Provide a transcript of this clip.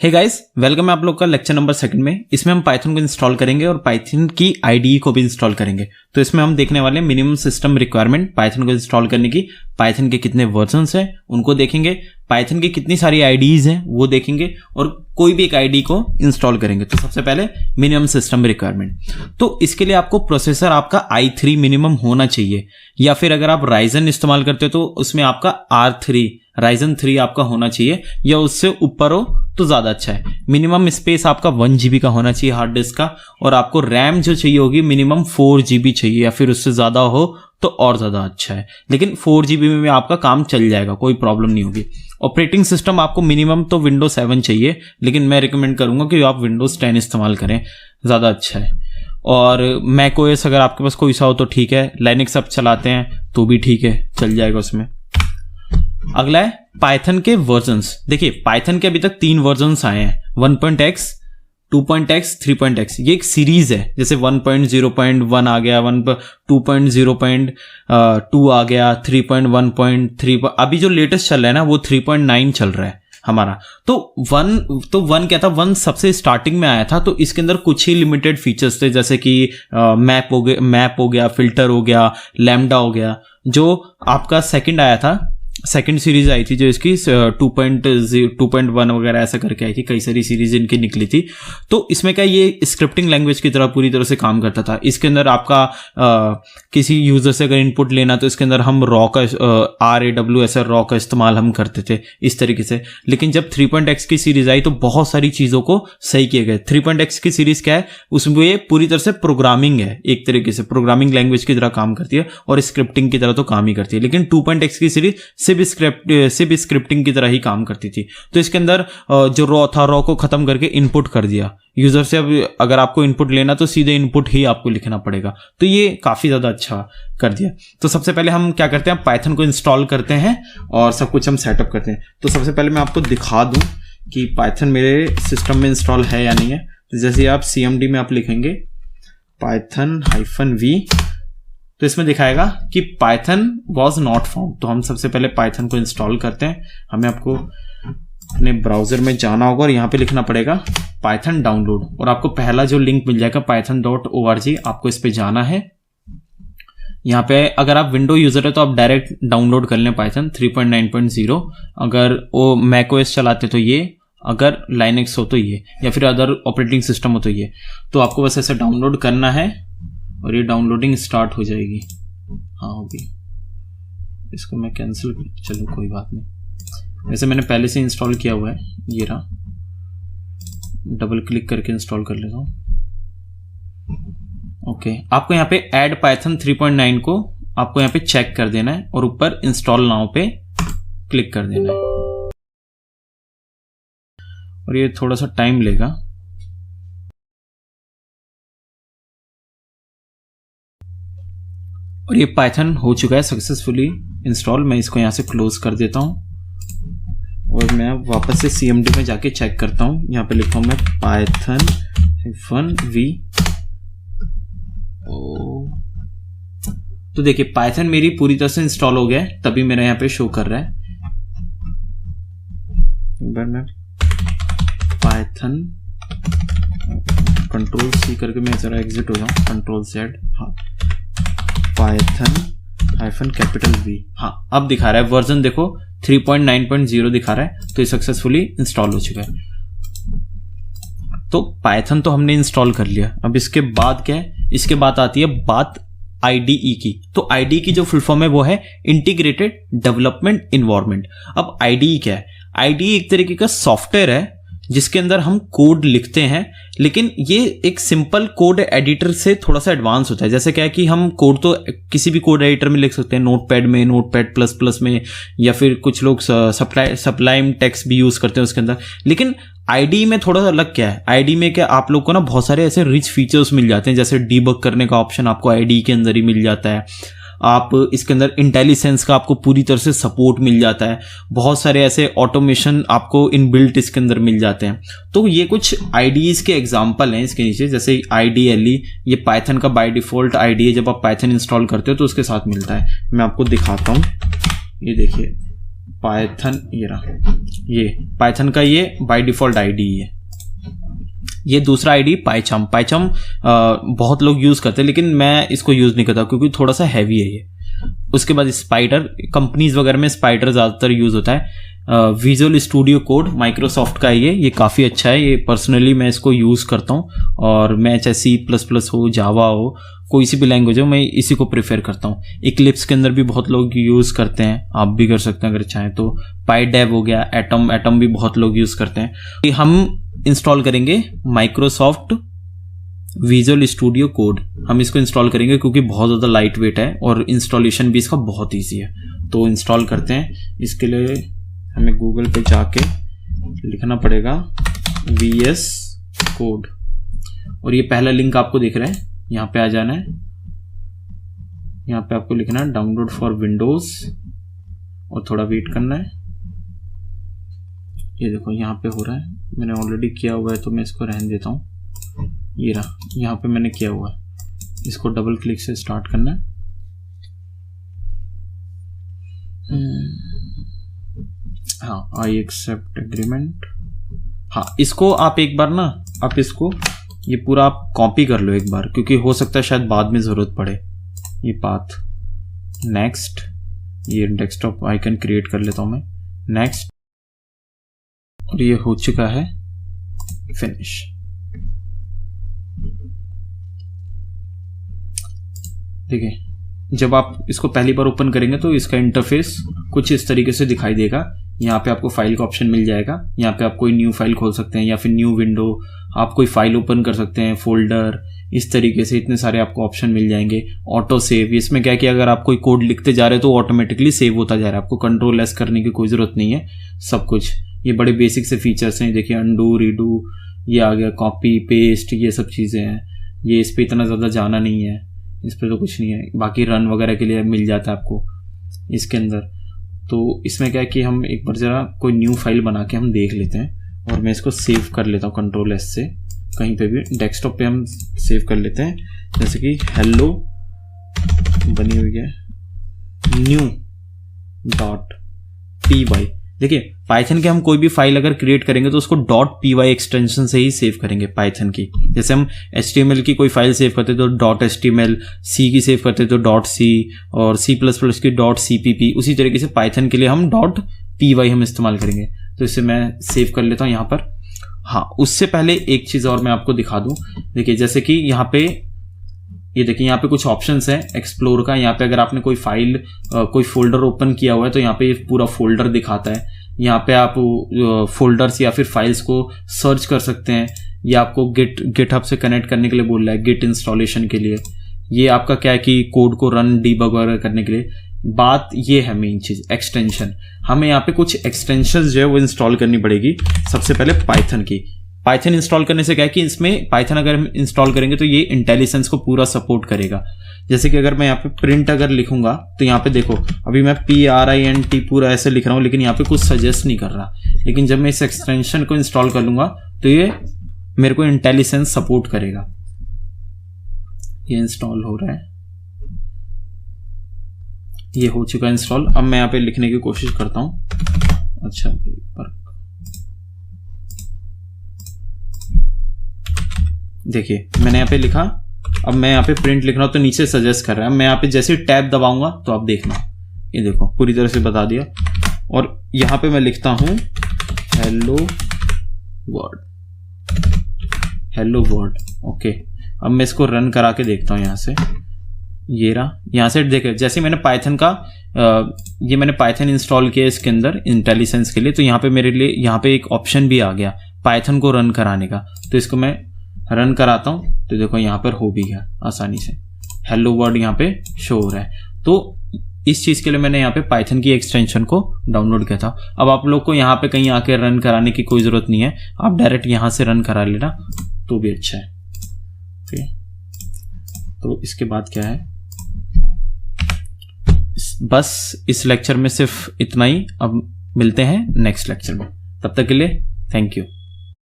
Hey guys, welcome है आप लोग का लेक्चर नंबर 2 में। इसमें हम पाइथन को इंस्टॉल करेंगे और पाइथन की आईडीई को भी इंस्टॉल करेंगे। तो इसमें हम देखने वाले हैं मिनिमम सिस्टम रिक्वायरमेंट पाइथन को इंस्टॉल करने की, पाइथन के कितने वर्जन्स हैं उनको देखेंगे, पाइथन की कितनी सारी आईडीज हैं वो देखेंगे और कोई भी एक आईडी को इंस्टॉल करेंगे। तो सबसे पहले मिनिमम सिस्टम रिक्वायरमेंट, तो इसके लिए आपको प्रोसेसर आपका i3 मिनिमम होना चाहिए, या फिर अगर आप राइजन इस्तेमाल करते हो तो उसमें आपका R3 राइजन 3 आपका होना चाहिए, या उससे ऊपर हो तो ज़्यादा अच्छा है। मिनिमम स्पेस आपका 1 GB का होना चाहिए हार्ड डिस्क का, और आपको रैम जो चाहिए होगी मिनिमम 4 GB चाहिए, या फिर उससे ज़्यादा हो तो और ज़्यादा अच्छा है। लेकिन 4 GB में आपका काम चल जाएगा, कोई प्रॉब्लम नहीं होगी। ऑपरेटिंग सिस्टम आपको मिनिमम तो विंडोज 7 चाहिए, लेकिन मैं रिकमेंड करूँगा कि आप विंडोज 10 इस्तेमाल करें, ज़्यादा अच्छा है। और मैक ओएस अगर आपके पास कोई सा हो तो ठीक है, लाइनक्स आप चलाते हैं तो भी ठीक है, चल जाएगा उसमें। अगला है पाइथन के वर्जन्स। देखिए पाइथन के अभी तक 3 वर्जन्स आए हैं, 1.x, 2.x, 3.x। ये एक सीरीज है, जैसे 1.0.1 आ गया, 2.0.2 आ गया, 3.1.3, अभी जो लेटेस्ट चल रहा है ना वो 3.9 चल रहा है हमारा। तो 1 क्या था, 1 सबसे स्टार्टिंग में आया था, तो इसके अंदर कुछ ही लिमिटेड फीचर्स थे, जैसे कि मैप हो गया, फिल्टर हो गया, लैम्डा हो गया। जो आपका सेकंड आया था, सेकंड सीरीज आई थी जो इसकी 2.1 वगैरह ऐसा करके आई थी, कई सारी सीरीज इनकी निकली थी। तो इसमें क्या ये स्क्रिप्टिंग लैंग्वेज की तरह पूरी तरह से काम करता था। इसके अंदर आपका किसी यूजर से अगर इनपुट लेना तो इसके अंदर हम रॉ का RAW रॉ का इस्तेमाल हम करते थे इस तरीके से। लेकिन जब 3.x की सीरीज आई तो बहुत सारी चीज़ों को सही किए गए। 3.x की सीरीज क्या है, उसमें ये पूरी तरह से प्रोग्रामिंग है, एक तरीके से प्रोग्रामिंग लैंग्वेज की तरह काम करती है, और स्क्रिप्टिंग की तरह तो काम ही करती है। लेकिन 2.x की सीरीज सिर्फ स्क्रिप्टिंग की तरह ही काम करती थी। तो इसके अंदर जो रॉ था, रॉ को खत्म करके इनपुट कर दिया यूजर से। अब अगर आपको इनपुट लेना तो सीधे इनपुट ही आपको लिखना पड़ेगा, तो ये काफी ज्यादा अच्छा कर दिया। तो सबसे पहले हम क्या करते हैं, पाइथन को इंस्टॉल करते हैं और सब कुछ हम सेटअप करते हैं। तो सबसे पहले मैं आपको दिखा दूं कि पाइथन मेरे सिस्टम में इंस्टॉल है या नहीं है। तो जैसे आप CMD में आप लिखेंगे python-v, तो इसमें दिखाएगा कि पाइथन वॉज नॉट फाउंड। तो हम सबसे पहले पाइथन को इंस्टॉल करते हैं। हमें आपको अपने ब्राउजर में जाना होगा और यहाँ पे लिखना पड़ेगा पाइथन डाउनलोड, और आपको पहला जो लिंक मिल जाएगा python.org, आपको इस पे जाना है। यहाँ पे अगर आप विंडो यूजर है तो आप डायरेक्ट डाउनलोड कर लें पाइथन 3.9.0। अगर वो मैक ओएस चलाते तो ये, अगर लाइनक्स हो तो ये, या फिर अदर ऑपरेटिंग सिस्टम हो तो ये। तो आपको बस ऐसे डाउनलोड करना है और ये डाउनलोडिंग स्टार्ट हो जाएगी। हाँ होगी, इसको मैं कैंसिल, चलो कोई बात नहीं। वैसे मैंने पहले से इंस्टॉल किया हुआ है, ये रहा, डबल क्लिक करके इंस्टॉल कर लेता हूँ। ओके, आपको यहाँ पे ऐड पाइथन 3.9 को आपको यहाँ पे चेक कर देना है और ऊपर इंस्टॉल नाउ पे क्लिक कर देना है, और ये थोड़ा सा टाइम लेगा। और ये पाइथन हो चुका है सक्सेसफुली इंस्टॉल। मैं इसको यहाँ से क्लोज कर देता हूँ और मैं वापस से CMD में जाके चेक करता हूँ। यहाँ पे लिखता हूँ मैं python-v। तो देखिए पाइथन मेरी पूरी तरह से इंस्टॉल हो गया है, तभी मेरा यहाँ पे शो कर रहा है। एक बार मैं पाइथन Ctrl+C करके मैं जरा एग्जिट हो जाऊँ, Ctrl+Z, हाँ, python-v, हाँ अब दिखा रहा है वर्जन, देखो 3.9.0 दिखा रहा है। तो ये सक्सेसफुली इंस्टॉल हो चुका है। तो पाइथन तो हमने इंस्टॉल कर लिया। अब इसके बाद क्या है, इसके बाद आती है बात IDE की। तो IDE की जो फुल फॉर्म है वो है इंटीग्रेटेड डेवलपमेंट इन्वायरमेंट। अब IDE क्या है, IDE एक तरीके का सॉफ्टवेयर है जिसके अंदर हम कोड लिखते हैं, लेकिन ये एक सिंपल कोड एडिटर से थोड़ा सा एडवांस होता है। जैसे क्या है कि हम कोड तो किसी भी कोड एडिटर में लिख सकते हैं, नोटपैड में, नोटपैड++ में, या फिर कुछ लोग सप्लाइम टेक्स्ट भी यूज करते हैं उसके अंदर। लेकिन IDE में थोड़ा सा अलग क्या है, IDE में क्या आप लोग को ना बहुत सारे ऐसे रिच फीचर्स मिल जाते हैं, जैसे डीबग करने का ऑप्शन आपको IDE के अंदर ही मिल जाता है। आप इसके अंदर इंटेलिजेंस का आपको पूरी तरह से सपोर्ट मिल जाता है। बहुत सारे ऐसे ऑटोमेशन आपको इनबिल्ट इसके अंदर मिल जाते हैं। तो ये कुछ IDEs के एग्जांपल हैं इसके नीचे, जैसे IDLE, ये पाइथन का बाय डिफॉल्ट IDE है। जब आप पाइथन इंस्टॉल करते हो तो उसके साथ मिलता है। मैं आपको दिखाता हूँ, ये देखिए पाइथन, ये रहा, ये पाइथन का ये बाय डिफॉल्ट आईडी है। ये दूसरा आईडी पाइचम। पाइचम बहुत लोग यूज करते हैं, लेकिन मैं इसको यूज नहीं करता क्योंकि थोड़ा सा हैवी है ये। उसके बाद स्पाइडर, कंपनीज वगैरह में स्पाइडर ज्यादातर यूज होता है। विजुअल स्टूडियो कोड माइक्रोसॉफ्ट का है ये काफ़ी अच्छा है। ये पर्सनली मैं इसको यूज़ करता हूँ, और मैं चाहे C++ हो, जावा हो, कोई सी भी लैंग्वेज हो, मैं इसी को प्रेफर करता हूँ। इक्लिप्स के अंदर भी बहुत लोग यूज़ करते हैं, आप भी कर सकते हैं अगर चाहें तो। पाइडेव हो गया, एटम भी बहुत लोग यूज़ करते हैं। हम इंस्टॉल करेंगे माइक्रोसॉफ्ट विजुअल स्टूडियो कोड, हम इसको इंस्टॉल करेंगे क्योंकि बहुत ज़्यादा लाइट वेट है और इंस्टॉलेशन भी इसका बहुत ईजी है। तो इंस्टॉल करते हैं। इसके लिए हमें गूगल पे जाके लिखना पड़ेगा VS कोड, और ये पहला लिंक आपको दिख रहा है, यहाँ पे आ जाना है। यहाँ पे आपको लिखना है डाउनलोड फॉर विंडोज, और थोड़ा वेट करना है। ये देखो यहाँ पे हो रहा है, मैंने ऑलरेडी किया हुआ है तो मैं इसको रहने देता हूँ। ये रहा, यहाँ पे मैंने किया हुआ है। इसको डबल क्लिक से स्टार्ट करना है। हाँ, आई एक्सेप्ट एग्रीमेंट। हाँ, इसको आप एक बार ना, आप इसको ये पूरा आप कॉपी कर लो एक बार, क्योंकि हो सकता है शायद बाद में ज़रूरत पड़े। ये पाथ, नेक्स्ट, ये डेस्कटॉप आइकन क्रिएट कर लेता हूँ मैं, नेक्स्ट, और ये हो चुका है फिनिश। देखिए, जब आप इसको पहली बार ओपन करेंगे तो इसका इंटरफेस कुछ इस तरीके से दिखाई देगा। यहाँ पे आपको फाइल का ऑप्शन मिल जाएगा। यहाँ पे आप कोई न्यू फाइल खोल सकते हैं या फिर न्यू विंडो, आप कोई फाइल ओपन कर सकते हैं, फोल्डर, इस तरीके से इतने सारे आपको ऑप्शन मिल जाएंगे। ऑटो सेव, इसमें क्या है कि अगर आप कोई कोड लिखते जा रहे हो तो ऑटोमेटिकली सेव होता जा रहा है, आपको कंट्रोल एस करने की कोई ज़रूरत नहीं है। सब कुछ ये बड़े बेसिक से फीचर्स हैं। देखिए, अंडू, रीडू, ये आ गया, कॉपी पेस्ट, ये सब चीज़ें हैं। ये इस पर इतना ज़्यादा जाना नहीं है, इस पर तो कुछ नहीं है। बाकी रन वगैरह के लिए मिल जाता है आपको इसके अंदर। तो इसमें क्या है कि हम एक बार ज़रा कोई न्यू फाइल बना के हम देख लेते हैं, और मैं इसको सेव कर लेता हूँ कंट्रोल एस से। कहीं पे भी डेस्कटॉप पे हम सेव कर लेते हैं, जैसे कि हेलो बनी हुई है, new.py। देखिए, पाइथन के हम कोई भी फाइल अगर क्रिएट करेंगे तो उसको .py एक्सटेंशन से ही सेव करेंगे पाइथन की। जैसे हम HTML की कोई फाइल सेव करते तो .html, C की सेव करते तो .c, और C++ की .cpp। उसी तरीके से पाइथन के लिए हम .py हम इस्तेमाल करेंगे। तो इसे मैं सेव कर लेता हूँ यहाँ पर। हाँ, उससे पहले एक चीज़ और मैं आपको दिखा दूँ। देखिए, जैसे कि यहाँ पे ये देखिए, यहाँ पे कुछ ऑप्शंस हैं एक्सप्लोर का। यहाँ पे अगर आपने कोई फाइल, कोई फोल्डर ओपन किया हुआ है तो यहाँ पे पूरा फोल्डर दिखाता है। यहाँ पे आप फोल्डर्स या फिर फाइल्स को सर्च कर सकते हैं। ये आपको गिटहब से कनेक्ट करने के लिए बोल रहा है, गिट इंस्टॉलेशन के लिए। ये आपका क्या है कि कोड को रन डीबग वगैरह करने के लिए। बात ये है मेन चीज़, एक्सटेंशन। हमें यहाँ पे कुछ एक्सटेंशन जो है वो इंस्टॉल करनी पड़ेगी। सबसे पहले पाइथन की। पाइथन इंस्टॉल करने से क्या है कि इसमें पाइथन अगर हम इंस्टॉल करेंगे तो ये इंटेलिजेंस को पूरा सपोर्ट करेगा। जैसे कि अगर मैं यहाँ पे प्रिंट अगर लिखूंगा तो यहाँ पे देखो, अभी मैं PRINT पूरा ऐसे लिख रहा हूँ, लेकिन यहाँ पे कुछ सजेस्ट नहीं कर रहा। लेकिन जब मैं इस एक्सटेंशन को इंस्टॉल कर लूंगा तो ये मेरे को इंटेलिजेंस सपोर्ट करेगा। ये इंस्टॉल हो रहा है, ये हो चुका है इंस्टॉल। अब मैं यहाँ पे लिखने की कोशिश करता हूँ। अच्छा, देखिए, मैंने यहाँ पे लिखा। अब मैं यहाँ पे प्रिंट लिख रहा हूँ तो नीचे सजेस्ट कर रहा है। मैं यहाँ पे जैसे टैब दबाऊंगा तो आप देखना, ये देखो पूरी तरह से बता दिया। और यहाँ पे मैं लिखता हूँ हेलो वर्ल्ड। ओके, अब मैं इसको रन करा के देखता हूँ यहाँ से। ये रहा, यहाँ से देखे, जैसे मैंने पाइथन का ये मैंने पाइथन इंस्टॉल किया इसके अंदर इंटेलिजेंस के लिए, तो यहाँ पे मेरे लिए यहाँ पे एक ऑप्शन भी आ गया पाइथन को रन कराने का। तो इसको मैं रन कराता हूँ तो देखो यहाँ पर हो भी गया आसानी से, हेलो वर्ल्ड यहाँ पे शो हो रहा है। तो इस चीज़ के लिए मैंने यहाँ पे पाइथन की एक्सटेंशन को डाउनलोड किया था। अब आप लोग को यहाँ पे कहीं आके रन कराने की कोई ज़रूरत नहीं है, आप डायरेक्ट यहाँ से रन करा लेना तो भी अच्छा है। ओके, तो इसके बाद क्या है, बस इस लेक्चर में सिर्फ इतना ही। अब मिलते हैं नेक्स्ट लेक्चर में, तब तक के लिए थैंक यू।